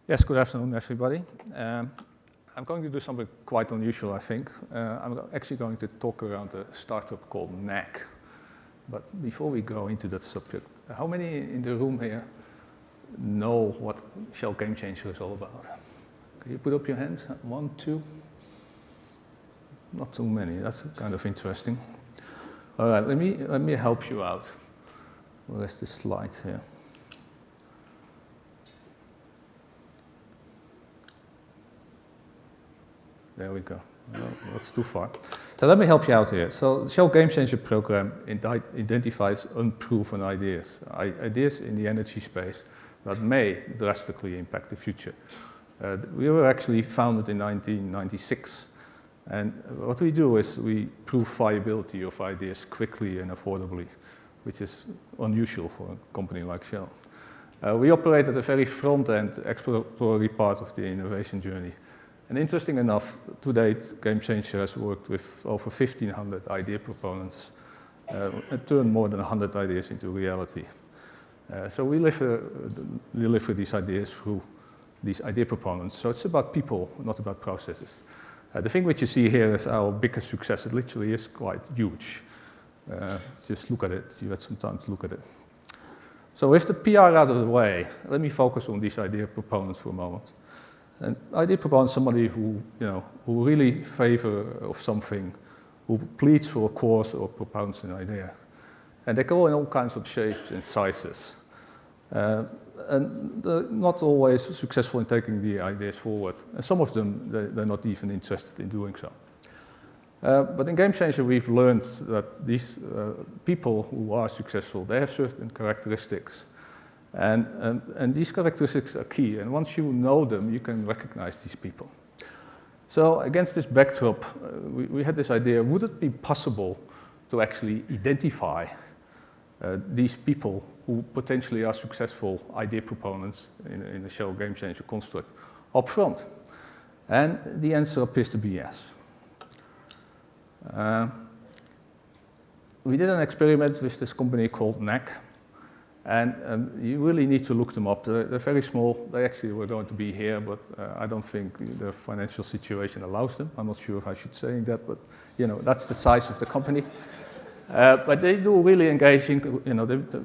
Yes, good afternoon, everybody. I'm going to do something quite unusual, I think. I'm actually going to talk around a startup called Knack. But before we go into that subject, how many in the room here know what Shell Game Changer is all about? Can you put up your hands? 1, 2? Not too many. That's kind of interesting. All right, let me help you out. Where's the slide here? There we go. No, that's too far. So let me help you out here. So the Shell Game Changer program identifies unproven ideas, ideas in the energy space that may drastically impact the future. We were actually founded in 1996. And what we do is we prove viability of ideas quickly and affordably, which is unusual for a company like Shell. We operate at the very front-end exploratory part of the innovation journey. And interesting enough, to date, Game Changer has worked with over 1,500 idea proponents and turned more than 100 ideas into reality. So we deliver these ideas through these idea proponents. So it's about people, not about processes. The thing which you see here is our biggest success. It literally is quite huge. Just look at it. You had some time to look at it. So with the PR out of the way, let me focus on these idea proponents for a moment. An idea proponent is somebody who really favor of something, who pleads for a cause or propounds an idea. And they go in all kinds of shapes and sizes. And they're not always successful in taking the ideas forward. And some of them, they're not even interested in doing so. But in Game Changer, we've learned that these people who are successful, they have certain characteristics. And these characteristics are key. And once you know them, you can recognize these people. So against this backdrop, we had this idea, would it be possible to actually identify these people who potentially are successful idea proponents in the Shell Game Changer construct up front? And the answer appears to be yes. We did an experiment with this company called Knack. And you really need to look them up. They're very small. They actually were going to be here, but I don't think the financial situation allows them. I'm not sure if I should say that, but that's the size of the company. But they do really engaging,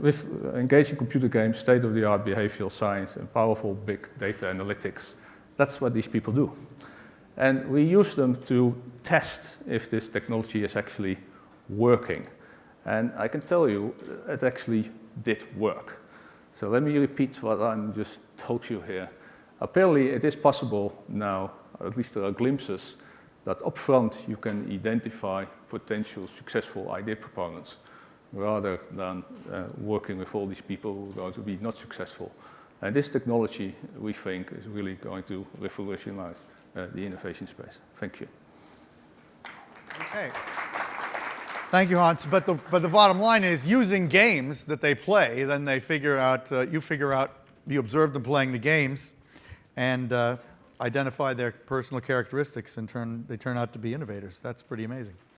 with engaging computer games, state-of-the-art behavioral science, and powerful big data analytics. That's what these people do. And we use them to test if this technology is actually working. And I can tell you, it actually did work. So let me repeat what I just told you here. Apparently, it is possible now, at least there are glimpses, that upfront you can identify potential successful idea proponents rather than working with all these people who are going to be not successful. And this technology, we think, is really going to revolutionize the innovation space. Thank you. Okay. Thank you, Hans. But the bottom line is, using games that they play, then they figure out, you observe them playing the games, and identify their personal characteristics, and they turn out to be innovators. That's pretty amazing.